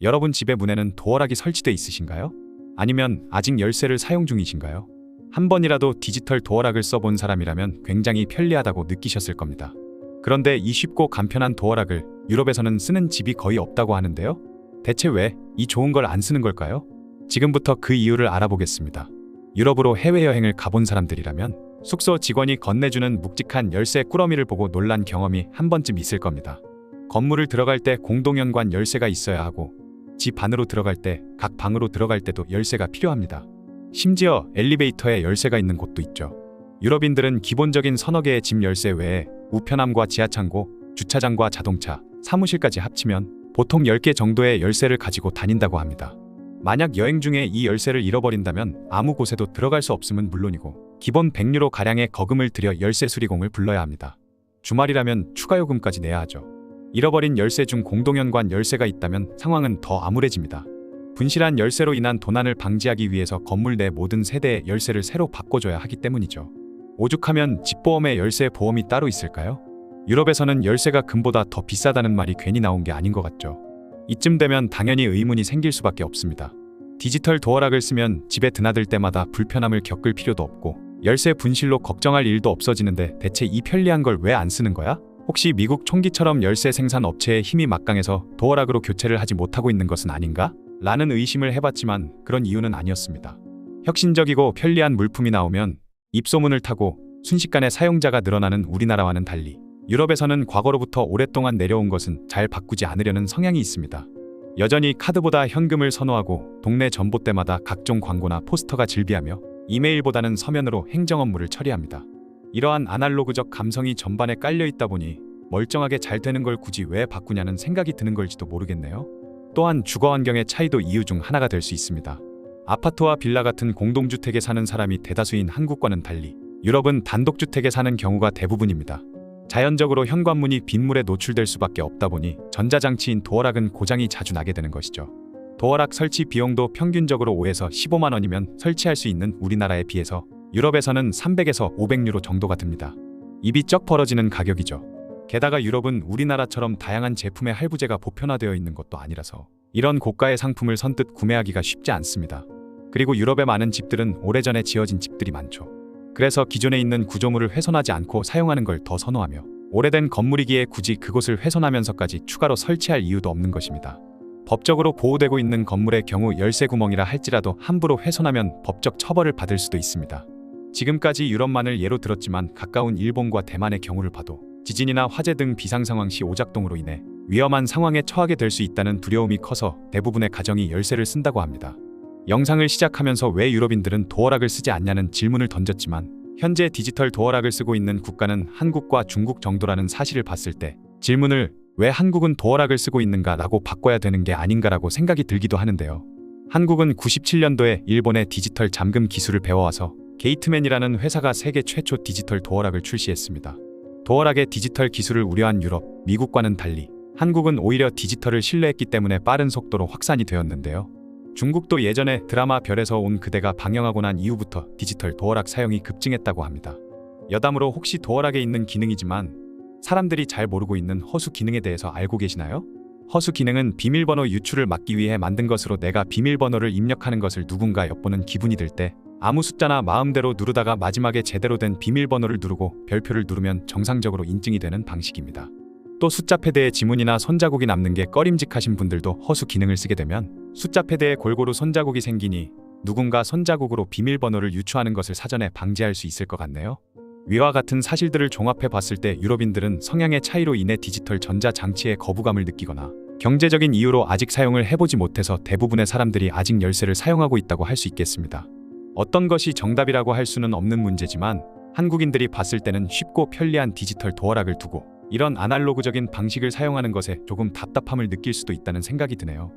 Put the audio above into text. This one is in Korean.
여러분 집의 문에는 도어락이 설치돼 있으신가요? 아니면 아직 열쇠를 사용 중이신가요? 한 번이라도 디지털 도어락을 써본 사람이라면 굉장히 편리하다고 느끼셨을 겁니다. 그런데 이 쉽고 간편한 도어락을 유럽에서는 쓰는 집이 거의 없다고 하는데요. 대체 왜 이 좋은 걸 안 쓰는 걸까요? 지금부터 그 이유를 알아보겠습니다. 유럽으로 해외여행을 가본 사람들이라면 숙소 직원이 건네주는 묵직한 열쇠 꾸러미를 보고 놀란 경험이 한 번쯤 있을 겁니다. 건물을 들어갈 때 공동연관 열쇠가 있어야 하고 집 안으로 들어갈 때 각 방으로 들어갈 때도 열쇠가 필요합니다. 심지어 엘리베이터에 열쇠가 있는 곳도 있죠. 유럽인들은 기본적인 서너 개의 집 열쇠 외에 우편함과 지하창고, 주차장과 자동차, 사무실까지 합치면 보통 10개 정도의 열쇠를 가지고 다닌다고 합니다. 만약 여행 중에 이 열쇠를 잃어버린다면 아무 곳에도 들어갈 수 없음은 물론이고 기본 100유로 가량의 거금을 들여 열쇠 수리공을 불러야 합니다. 주말이라면 추가 요금까지 내야 하죠. 잃어버린 열쇠 중 공동연관 열쇠가 있다면 상황은 더 암울해집니다. 분실한 열쇠로 인한 도난을 방지하기 위해서 건물 내 모든 세대의 열쇠를 새로 바꿔줘야 하기 때문이죠. 오죽하면 집보험에 열쇠 보험이 따로 있을까요? 유럽에서는 열쇠가 금보다 더 비싸다는 말이 괜히 나온 게 아닌 것 같죠. 이쯤 되면 당연히 의문이 생길 수밖에 없습니다. 디지털 도어락을 쓰면 집에 드나들 때마다 불편함을 겪을 필요도 없고 열쇠 분실로 걱정할 일도 없어지는데 대체 이 편리한 걸 왜 안 쓰는 거야? 혹시 미국 총기처럼 열쇠 생산 업체의 힘이 막강해서 도어락으로 교체를 하지 못하고 있는 것은 아닌가? 라는 의심을 해봤지만 그런 이유는 아니었습니다. 혁신적이고 편리한 물품이 나오면 입소문을 타고 순식간에 사용자가 늘어나는 우리나라와는 달리 유럽에서는 과거로부터 오랫동안 내려온 것은 잘 바꾸지 않으려는 성향이 있습니다. 여전히 카드보다 현금을 선호하고 동네 전봇대마다 각종 광고나 포스터가 즐비하며 이메일보다는 서면으로 행정 업무를 처리합니다. 이러한 아날로그적 감성이 전반에 깔려 있다 보니 멀쩡하게 잘 되는 걸 굳이 왜 바꾸냐는 생각이 드는 걸지도 모르겠네요. 또한 주거 환경의 차이도 이유 중 하나가 될 수 있습니다. 아파트와 빌라 같은 공동주택에 사는 사람이 대다수인 한국과는 달리 유럽은 단독주택에 사는 경우가 대부분입니다. 자연적으로 현관문이 빗물에 노출될 수밖에 없다 보니 전자장치인 도어락은 고장이 자주 나게 되는 것이죠. 도어락 설치 비용도 평균적으로 5에서 15만 원이면 설치할 수 있는 우리나라에 비해서 유럽에서는 300에서 500유로 정도가 듭니다. 입이 쩍 벌어지는 가격이죠. 게다가 유럽은 우리나라처럼 다양한 제품의 할부제가 보편화되어 있는 것도 아니라서 이런 고가의 상품을 선뜻 구매하기가 쉽지 않습니다. 그리고 유럽의 많은 집들은 오래전에 지어진 집들이 많죠. 그래서 기존에 있는 구조물을 훼손하지 않고 사용하는 걸 더 선호하며 오래된 건물이기에 굳이 그곳을 훼손하면서까지 추가로 설치할 이유도 없는 것입니다. 법적으로 보호되고 있는 건물의 경우 열쇠 구멍이라 할지라도 함부로 훼손하면 법적 처벌을 받을 수도 있습니다. 지금까지 유럽만을 예로 들었지만 가까운 일본과 대만의 경우를 봐도 지진이나 화재 등 비상상황 시 오작동으로 인해 위험한 상황에 처하게 될 수 있다는 두려움이 커서 대부분의 가정이 열쇠를 쓴다고 합니다. 영상을 시작하면서 왜 유럽인들은 도어락을 쓰지 않냐는 질문을 던졌지만 현재 디지털 도어락을 쓰고 있는 국가는 한국과 중국 정도라는 사실을 봤을 때 질문을 왜 한국은 도어락을 쓰고 있는가 라고 바꿔야 되는 게 아닌가라고 생각이 들기도 하는데요. 한국은 97년도에 일본의 디지털 잠금 기술을 배워와서 게이트맨이라는 회사가 세계 최초 디지털 도어락을 출시했습니다. 도어락의 디지털 기술을 우려한 유럽, 미국과는 달리 한국은 오히려 디지털을 신뢰했기 때문에 빠른 속도로 확산이 되었는데요. 중국도 예전에 드라마 별에서 온 그대가 방영하고 난 이후부터 디지털 도어락 사용이 급증했다고 합니다. 여담으로 혹시 도어락에 있는 기능이지만 사람들이 잘 모르고 있는 허수 기능에 대해서 알고 계시나요? 허수 기능은 비밀번호 유출을 막기 위해 만든 것으로 내가 비밀번호를 입력하는 것을 누군가 엿보는 기분이 들 때 아무 숫자나 마음대로 누르다가 마지막에 제대로 된 비밀번호를 누르고 별표를 누르면 정상적으로 인증이 되는 방식입니다. 또 숫자 패드에 지문이나 손자국이 남는 게 꺼림직하신 분들도 허수 기능을 쓰게 되면 숫자 패드에 골고루 손자국이 생기니 누군가 손자국으로 비밀번호를 유추하는 것을 사전에 방지할 수 있을 것 같네요. 위와 같은 사실들을 종합해 봤을 때 유럽인들은 성향의 차이로 인해 디지털 전자장치에 거부감을 느끼거나 경제적인 이유로 아직 사용을 해보지 못해서 대부분의 사람들이 아직 열쇠를 사용하고 있다고 할 수 있겠습니다. 어떤 것이 정답이라고 할 수는 없는 문제지만 한국인들이 봤을 때는 쉽고 편리한 디지털 도어락을 두고 이런 아날로그적인 방식을 사용하는 것에 조금 답답함을 느낄 수도 있다는 생각이 드네요.